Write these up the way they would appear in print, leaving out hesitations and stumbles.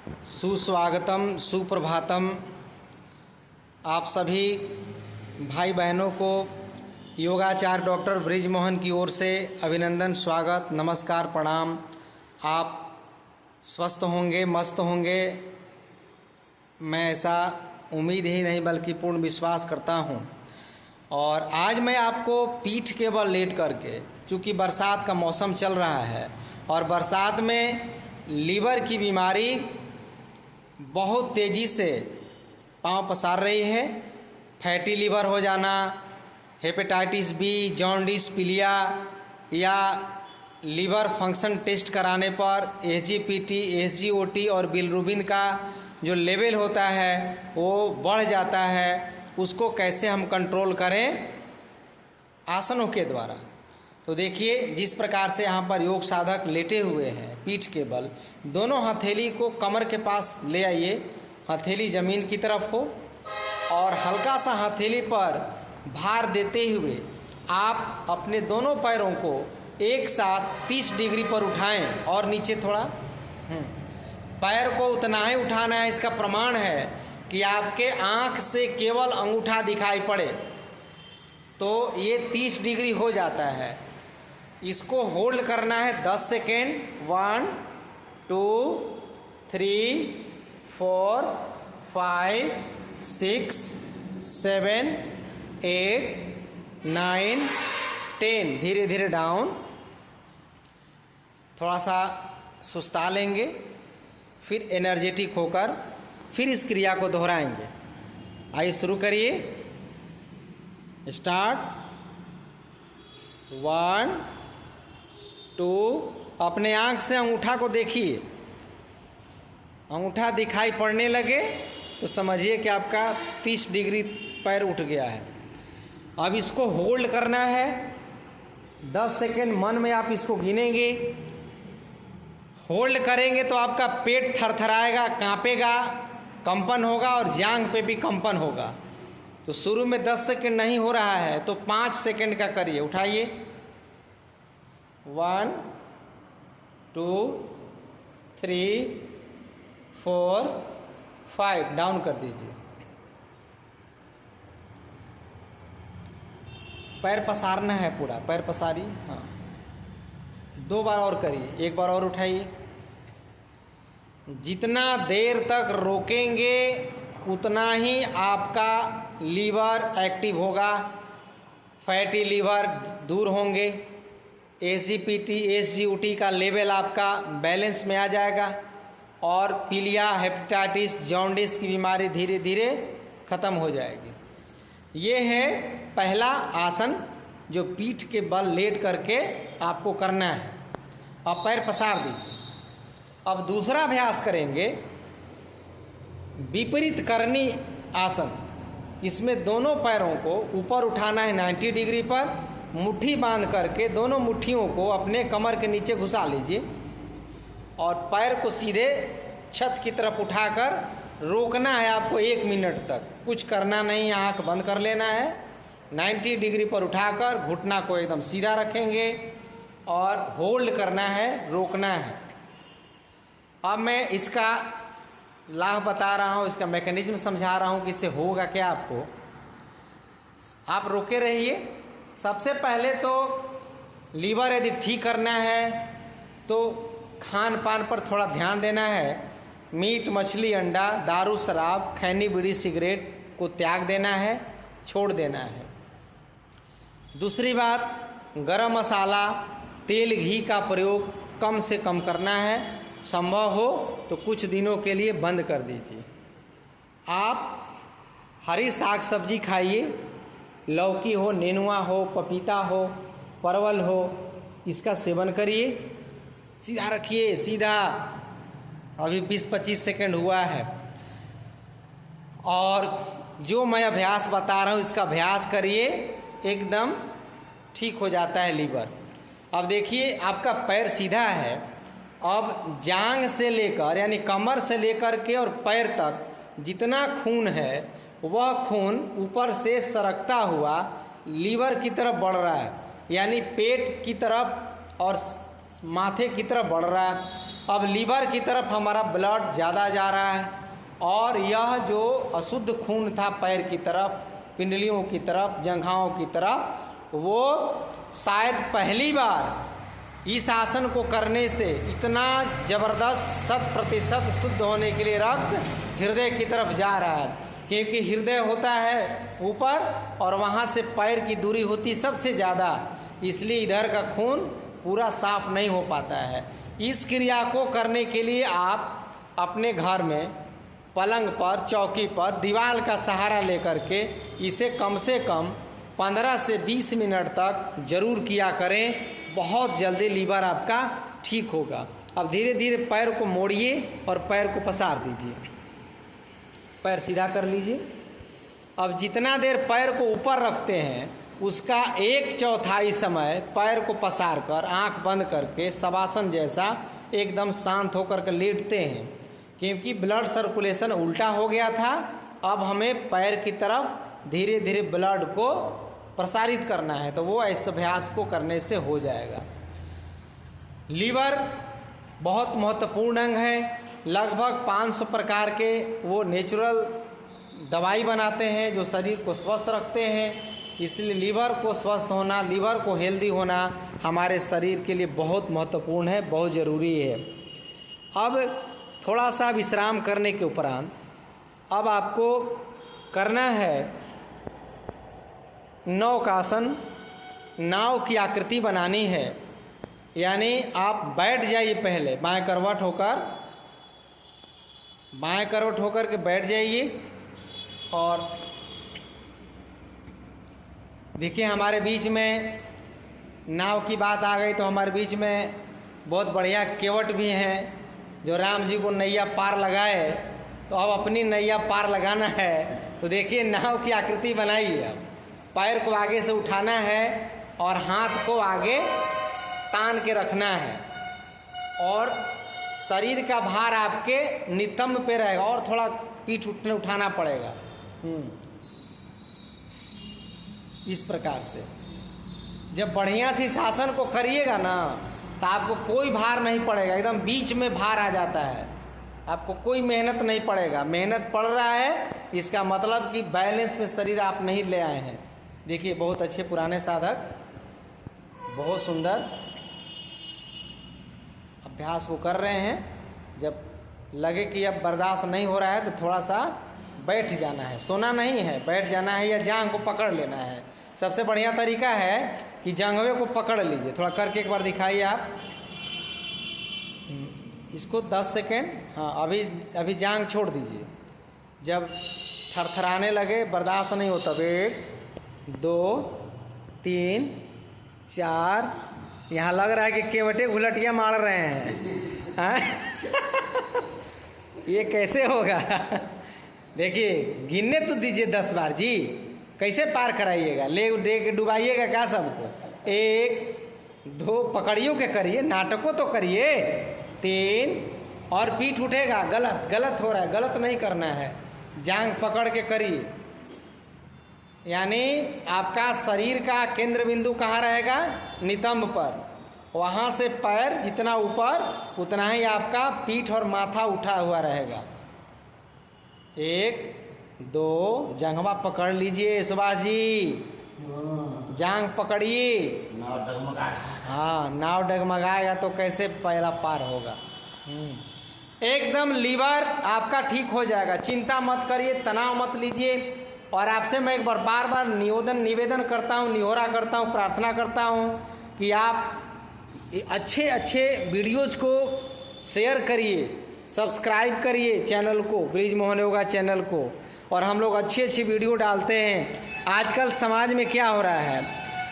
सुस्वागतम, सुप्रभातम। आप सभी भाई बहनों को योगाचार्य डॉक्टर ब्रिजमोहन की ओर से अभिनंदन, स्वागत, नमस्कार, प्रणाम। आप स्वस्थ होंगे, मस्त होंगे, मैं ऐसा उम्मीद ही नहीं बल्कि पूर्ण विश्वास करता हूँ। और आज मैं आपको पीठ के बल लेट करके, क्योंकि बरसात का मौसम चल रहा है और बरसात में लीवर की बीमारी बहुत तेज़ी से पांव पसार रही है। फैटी लीवर हो जाना, हेपेटाइटिस बी, जॉन्डिस, पीलिया या लीवर फंक्शन टेस्ट कराने पर एसजीपीटी, एसजीओटी और बिलिरुबिन का जो लेवल होता है वो बढ़ जाता है। उसको कैसे हम कंट्रोल करें? आसनों के द्वारा। तो देखिए, जिस प्रकार से यहाँ पर योग साधक लेटे हुए हैं, पीठ के बल, दोनों हथेली को कमर के पास ले आइए, हथेली ज़मीन की तरफ हो और हल्का सा हथेली पर भार देते हुए आप अपने दोनों पैरों को एक साथ 30 डिग्री पर उठाएं और नीचे थोड़ा पैर को उतना ही उठाना है। इसका प्रमाण है कि आपके आँख से केवल अंगूठा दिखाई पड़े तो ये 30 डिग्री हो जाता है। इसको होल्ड करना है 10 सेकेंड। 1 2 3 4 5 6 7 8 9 10। धीरे धीरे डाउन, थोड़ा सा सुस्ता लेंगे, फिर एनर्जेटिक होकर फिर इस क्रिया को दोहराएंगे। आइए शुरू करिए। स्टार्ट। 1 2। अपने आँख से अंगूठा को देखिए, अंगूठा दिखाई पड़ने लगे तो समझिए कि आपका 30 डिग्री पैर उठ गया है। अब इसको होल्ड करना है 10 सेकेंड। मन में आप इसको गिनेंगे, होल्ड करेंगे तो आपका पेट थरथराएगा, कांपेगा, कंपन होगा और जांघ पे भी कंपन होगा। तो शुरू में 10 सेकेंड नहीं हो रहा है तो 5 सेकेंड का करिए। उठाइए। 1 2 3 4 5। डाउन कर दीजिए। पैर पसारना है पूरा, पैर पसारिए। हाँ, 2 बार और करिए। 1 बार और उठाइए। जितना देर तक रोकेंगे उतना ही आपका लीवर एक्टिव होगा, फैटी लीवर दूर होंगे, एसजीपीटी, एसजीओटी का लेवल आपका बैलेंस में आ जाएगा और पीलिया, हेपेटाइटिस, जॉन्डिस की बीमारी धीरे धीरे ख़त्म हो जाएगी। ये है पहला आसन जो पीठ के बल लेट करके आपको करना है। अब पैर पसार दीजिए। अब दूसरा अभ्यास करेंगे विपरीत करनी आसन। इसमें दोनों पैरों को ऊपर उठाना है 90 डिग्री पर, मुट्ठी बांध करके दोनों मुट्ठियों को अपने कमर के नीचे घुसा लीजिए और पैर को सीधे छत की तरफ उठाकर रोकना है आपको 1 मिनट तक। कुछ करना नहीं, आँख बंद कर लेना है। 90 डिग्री पर उठाकर घुटना को एकदम सीधा रखेंगे और होल्ड करना है, रोकना है। अब मैं इसका लाभ बता रहा हूँ, इसका मैकेनिज्म समझा रहा हूँ कि इससे होगा क्या आपको। आप रोके रहिए। सबसे पहले तो लीवर यदि ठीक करना है तो खान पान पर थोड़ा ध्यान देना है। मीट, मछली, अंडा, दारू, शराब, खैनी, बीड़ी, सिगरेट को त्याग देना है, छोड़ देना है। दूसरी बात, गरम मसाला, तेल, घी का प्रयोग कम से कम करना है। संभव हो तो कुछ दिनों के लिए बंद कर दीजिए। आप हरी साग सब्जी खाइए, लौकी हो, नेनुआ हो, पपीता हो, परवल हो, इसका सेवन करिए। सीधा रखिए, सीधा। अभी 20-25 सेकंड हुआ है। और जो मैं अभ्यास बता रहा हूँ इसका अभ्यास करिए, एकदम ठीक हो जाता है लीवर। अब देखिए, आपका पैर सीधा है। अब जांघ से लेकर यानी कमर से लेकर के और पैर तक जितना खून है वह खून ऊपर से सरकता हुआ लीवर की तरफ बढ़ रहा है, यानी पेट की तरफ और माथे की तरफ बढ़ रहा है। अब लीवर की तरफ हमारा ब्लड ज़्यादा जा रहा है और यह जो अशुद्ध खून था पैर की तरफ, पिंडलियों की तरफ, जंघाओं की तरफ, वो शायद पहली बार इस आसन को करने से इतना ज़बरदस्त 100% शुद्ध होने के लिए रक्त हृदय की तरफ जा रहा है, क्योंकि हृदय होता है ऊपर और वहाँ से पैर की दूरी होती सबसे ज़्यादा, इसलिए इधर का खून पूरा साफ नहीं हो पाता है। इस क्रिया को करने के लिए आप अपने घर में पलंग पर, चौकी पर, दीवार का सहारा लेकर के इसे कम से कम 15 से 20 मिनट तक जरूर किया करें। बहुत जल्दी लीवर आपका ठीक होगा। अब धीरे धीरे पैर को मोड़िए और पैर को पसार दीजिए, पैर सीधा कर लीजिए। अब जितना देर पैर को ऊपर रखते हैं उसका 1/4 समय पैर को पसार कर आँख बंद करके शवासन जैसा एकदम शांत होकर के लेटते हैं, क्योंकि ब्लड सर्कुलेशन उल्टा हो गया था। अब हमें पैर की तरफ धीरे धीरे ब्लड को प्रसारित करना है, तो वो इस अभ्यास को करने से हो जाएगा। लीवर बहुत महत्वपूर्ण अंग है। लगभग 500 प्रकार के वो नेचुरल दवाई बनाते हैं जो शरीर को स्वस्थ रखते हैं। इसलिए लीवर को स्वस्थ होना, लीवर को हेल्दी होना हमारे शरीर के लिए बहुत महत्वपूर्ण है, बहुत ज़रूरी है। अब थोड़ा सा विश्राम करने के उपरांत अब आपको करना है नौकासन। नाव की आकृति बनानी है, यानी आप बैठ जाइए पहले बाएं करवट होकर के बैठ जाइए। और देखिए हमारे बीच में नाव की बात आ गई तो हमारे बीच में बहुत बढ़िया केवट भी हैं जो राम जी को नैया पार लगाए, तो अब अपनी नैया पार लगाना है। तो देखिए नाव की आकृति बनाइए। अब पैर को आगे से उठाना है और हाथ को आगे तान के रखना है और शरीर का भार आपके नितंब पे रहेगा और थोड़ा पीठ उठाना पड़ेगा। इस प्रकार से जब बढ़िया से शासन को करिएगा ना तो आपको कोई भार नहीं पड़ेगा, एकदम बीच में भार आ जाता है, आपको कोई मेहनत नहीं पड़ेगा। मेहनत पड़ रहा है इसका मतलब कि बैलेंस में शरीर आप नहीं ले आए हैं। देखिए बहुत अच्छे पुराने साधक बहुत सुंदर अभ्यास को कर रहे हैं। जब लगे कि अब बर्दाश्त नहीं हो रहा है तो थोड़ा सा बैठ जाना है, सोना नहीं है, बैठ जाना है या जांघ को पकड़ लेना है। सबसे बढ़िया तरीका है कि जांघवे को पकड़ लीजिए। थोड़ा करके एक बार दिखाइए आप इसको 10 सेकेंड। हाँ अभी जांघ छोड़ दीजिए। जब थरथराने लगे, बर्दाश्त नहीं होता, 1 2 3 4, यहाँ लग रहा है कि केवटे घुलटिया मार रहे हैं। ये कैसे होगा? देखिए गिनने तो दीजिए 10 बार जी, कैसे पार कराइएगा? ले दे के डुबाइएगा क्या सबको? 1 2 पकड़ियो के करिए, नाटकों तो करिए। 3 और पीठ उठेगा, गलत हो रहा है, गलत नहीं करना है, जांघ पकड़ के करिए। यानी आपका शरीर का केंद्र बिंदु कहाँ रहेगा? नितंब पर। वहाँ से पैर जितना ऊपर उतना ही आपका पीठ और माथा उठा हुआ रहेगा। 1 2 जांघवा पकड़ लीजिए सुभाष जी, जांघ पकड़िए। नाव डगमगा। हाँ नाव डगमगाएगा तो कैसे पैरा पार होगा? एकदम लीवर आपका ठीक हो जाएगा, चिंता मत करिए, तनाव मत लीजिए। और आपसे मैं एक बार बार निवेदन करता हूँ, निहोरा करता हूँ, प्रार्थना करता हूँ कि आप अच्छे वीडियोज को शेयर करिए, सब्सक्राइब करिए चैनल को, ब्रिज मोहन योगा चैनल को। और हम लोग अच्छी वीडियो डालते हैं। आजकल समाज में क्या हो रहा है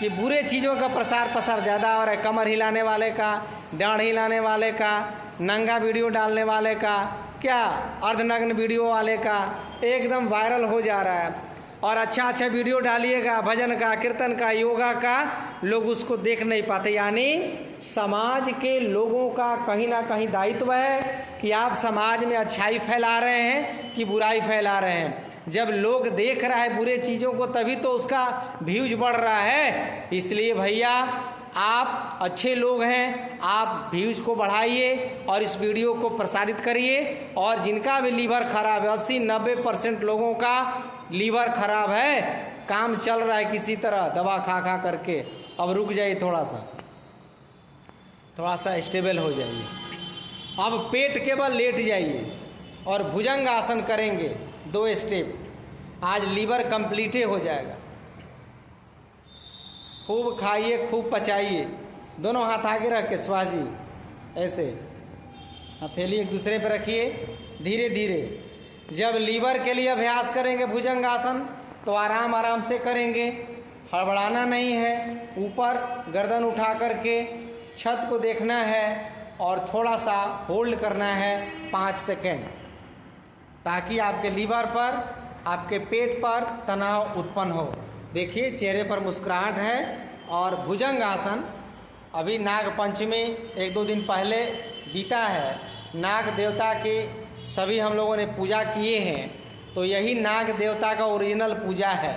कि बुरे चीज़ों का प्रसार ज़्यादा हो रहा है। कमर हिलाने वाले का, डांड हिलाने वाले का, नंगा वीडियो डालने वाले का, क्या अर्धनग्न वीडियो वाले का एकदम वायरल हो जा रहा है। और अच्छा वीडियो डालिएगा भजन का, कीर्तन का, योगा का, लोग उसको देख नहीं पाते। यानी समाज के लोगों का कहीं ना कहीं दायित्व है कि आप समाज में अच्छाई फैला रहे हैं कि बुराई फैला रहे हैं। जब लोग देख रहा है बुरे चीज़ों को तभी तो उसका व्यूज बढ़ रहा है। इसलिए भैया आप अच्छे लोग हैं, आप व्यूज को बढ़ाइए और इस वीडियो को प्रसारित करिए। और जिनका भी लीवर खराब है, 80-90% लोगों का लीवर खराब है, काम चल रहा है किसी तरह दवा खा खा करके, अब रुक जाइए, थोड़ा सा स्टेबल हो जाइए। अब पेट के बल लेट जाइए और भुजंग आसन करेंगे 2 स्टेप, आज लीवर कंप्लीट हो जाएगा। खूब खाइए, खूब पचाइए, दोनों हाथ आगे रख के श्वास जी ऐसे हथेली एक दूसरे पर रखिए, धीरे धीरे। जब लीवर के लिए अभ्यास करेंगे भुजंग आसन तो आराम आराम से करेंगे, हड़बड़ाना नहीं है। ऊपर गर्दन उठा करके छत को देखना है और थोड़ा सा होल्ड करना है 5 सेकेंड, ताकि आपके लीवर पर, आपके पेट पर तनाव उत्पन्न हो। देखिए चेहरे पर मुस्कुराहट है। और भुजंग आसन अभी नाग पंचमी 1-2 दिन पहले बीता है, नाग देवता के सभी हम लोगों ने पूजा किए हैं, तो यही नाग देवता का ओरिजिनल पूजा है।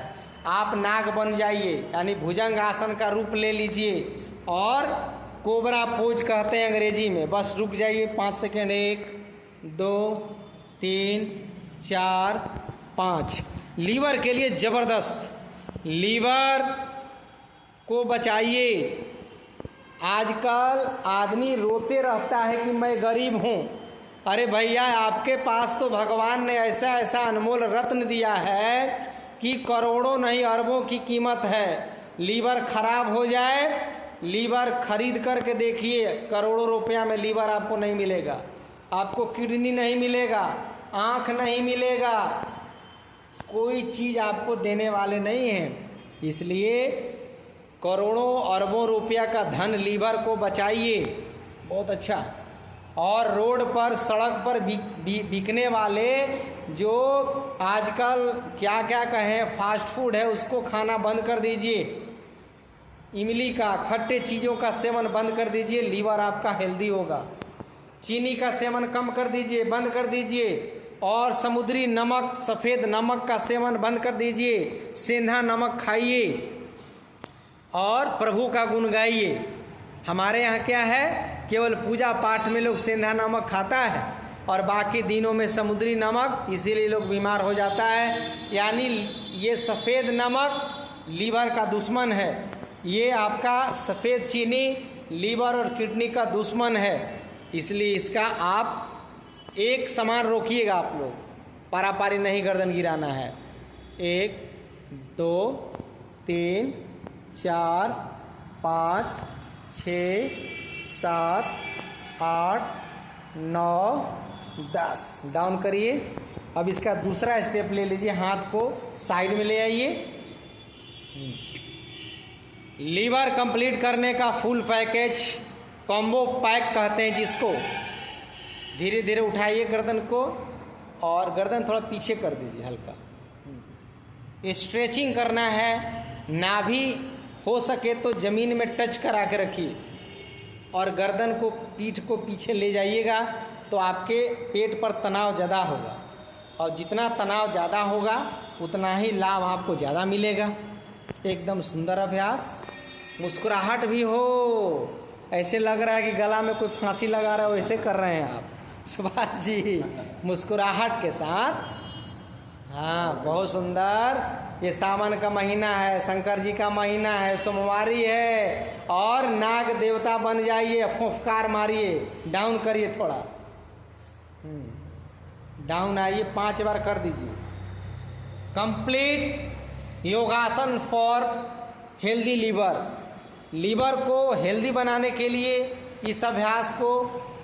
आप नाग बन जाइए, यानी भुजंग आसन का रूप ले लीजिए और कोबरा पोज कहते हैं अंग्रेजी में। बस रुक जाइए 5 सेकेंड, 1 2 3 4 5। लीवर के लिए ज़बरदस्त, लीवर को बचाइए। आजकल आदमी रोते रहता है कि मैं गरीब हूँ। अरे भैया, आपके पास तो भगवान ने ऐसा ऐसा अनमोल रत्न दिया है कि करोड़ों नहीं अरबों की कीमत है। लीवर खराब हो जाए, लीवर खरीद करके देखिए, करोड़ों रुपया में लीवर आपको नहीं मिलेगा, आपको किडनी नहीं मिलेगा, आँख नहीं मिलेगा, कोई चीज़ आपको देने वाले नहीं हैं। इसलिए करोड़ों अरबों रुपया का धन लीवर को बचाइए, बहुत अच्छा। और रोड पर, सड़क पर बिकने वाले जो आजकल क्या क्या कहें फास्ट फूड है, उसको खाना बंद कर दीजिए। इमली का, खट्टे चीज़ों का सेवन बंद कर दीजिए, लीवर आपका हेल्दी होगा। चीनी का सेवन कम कर दीजिए, बंद कर दीजिए। और समुद्री नमक, सफ़ेद नमक का सेवन बंद कर दीजिए। सेंधा नमक खाइए और प्रभु का गुण गाइए। हमारे यहाँ क्या है, केवल पूजा पाठ में लोग सेंधा नमक खाता है और बाकी दिनों में समुद्री नमक, इसीलिए लोग बीमार हो जाता है। यानी ये सफ़ेद नमक लीवर का दुश्मन है, ये आपका सफ़ेद चीनी लीवर और किडनी का दुश्मन है। इसलिए इसका आप एक समान रोकिएगा। आप लोग पारापारी नहीं गर्दन गिराना है। 1 2 3 4 5 6 7 8 9 10। डाउन करिए। अब इसका दूसरा स्टेप ले लीजिए, हाथ को साइड में ले आइए। लीवर कंप्लीट करने का फुल पैकेज, कॉम्बो पैक कहते हैं जिसको। धीरे धीरे उठाइए गर्दन को और गर्दन थोड़ा पीछे कर दीजिए हल्का। स्ट्रेचिंग करना है, नाभि हो सके तो ज़मीन में टच करा के रखिए और गर्दन को, पीठ को पीछे ले जाइएगा तो आपके पेट पर तनाव ज़्यादा होगा। और जितना तनाव ज़्यादा होगा उतना ही लाभ आपको ज़्यादा मिलेगा। एकदम सुंदर अभ्यास। मुस्कुराहट भी हो, ऐसे लग रहा है कि गला में कोई फांसी लगा रहा है, वैसे कर रहे हैं आप सुभाष जी, मुस्कुराहट के साथ। हाँ, बहुत सुंदर। ये सावन का महीना है, शंकर जी का महीना है, सोमवारी है और नाग देवता बन जाइए। फुफकार मारिए, डाउन करिए थोड़ा, डाउन आइए, 5 बार कर दीजिए। कंप्लीट योगासन फॉर हेल्दी लीवर। लीवर को हेल्दी बनाने के लिए इस अभ्यास को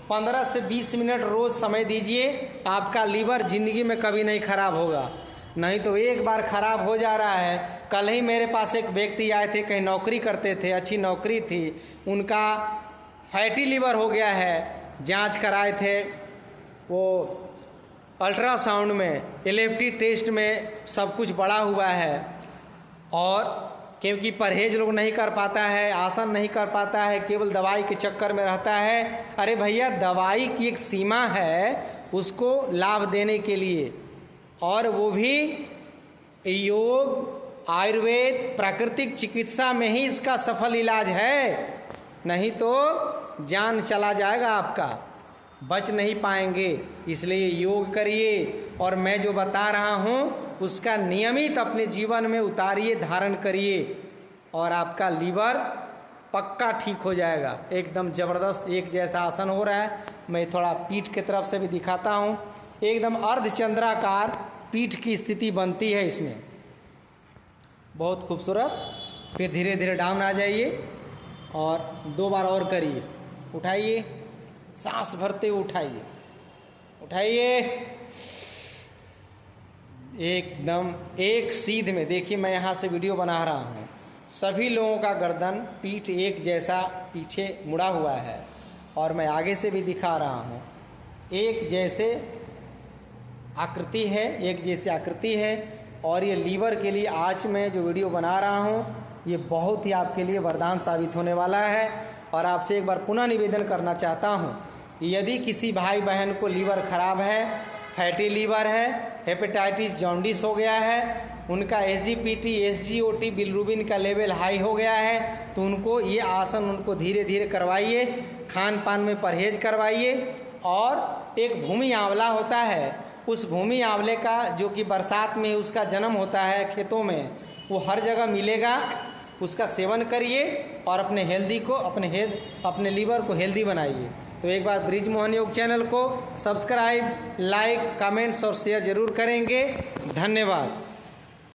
15 से 20 मिनट रोज समय दीजिए। आपका लीवर जिंदगी में कभी नहीं खराब होगा। नहीं तो एक बार खराब हो जा रहा है। कल ही मेरे पास एक व्यक्ति आए थे, कहीं नौकरी करते थे, अच्छी नौकरी थी, उनका फैटी लीवर हो गया है। जांच कराए थे, वो अल्ट्रासाउंड में, एलएफटी टेस्ट में सब कुछ बढ़ा हुआ है। और क्योंकि परहेज लोग नहीं कर पाता है, आसन नहीं कर पाता है, केवल दवाई के चक्कर में रहता है। अरे भैया, दवाई की एक सीमा है उसको लाभ देने के लिए, और वो भी योग, आयुर्वेद, प्राकृतिक चिकित्सा में ही इसका सफल इलाज है। नहीं तो जान चला जाएगा आपका, बच नहीं पाएंगे। इसलिए योग करिए और मैं जो बता रहा हूँ उसका नियमित अपने जीवन में उतारिए, धारण करिए और आपका लीवर पक्का ठीक हो जाएगा। एकदम ज़बरदस्त एक जैसा आसन हो रहा है। मैं थोड़ा पीठ की तरफ से भी दिखाता हूँ। एकदम अर्धचंद्राकार पीठ की स्थिति बनती है इसमें, बहुत खूबसूरत। फिर धीरे धीरे डाउन आ जाइए और 2 बार और करिए। उठाइए, सांस भरते हुए उठाइए, उठाइए एकदम एक सीध में। देखिए मैं यहाँ से वीडियो बना रहा हूँ, सभी लोगों का गर्दन पीठ एक जैसा पीछे मुड़ा हुआ है और मैं आगे से भी दिखा रहा हूँ। एक जैसे आकृति है, एक जैसी आकृति है। और ये लीवर के लिए आज मैं जो वीडियो बना रहा हूँ ये बहुत ही आपके लिए वरदान साबित होने वाला है। और आपसे एक बार पुनः निवेदन करना चाहता हूँ, यदि किसी भाई बहन को लीवर खराब है, फैटी लीवर है, हेपेटाइटिस जॉन्डिस हो गया है, उनका SGPT SGOT बिलिरुबिन का लेवल हाई हो गया है, तो उनको ये आसन उनको धीरे धीरे करवाइए, खान पान में परहेज करवाइए। और एक भूमि आंवला होता है, उस भूमि आंवले का जो कि बरसात में उसका जन्म होता है खेतों में, वो हर जगह मिलेगा, उसका सेवन करिए और अपने हेल्दी को अपने लीवर को हेल्दी बनाइए। तो एक बार ब्रिज मोहन योग चैनल को सब्सक्राइब, लाइक, कमेंट्स और शेयर जरूर करेंगे। धन्यवाद।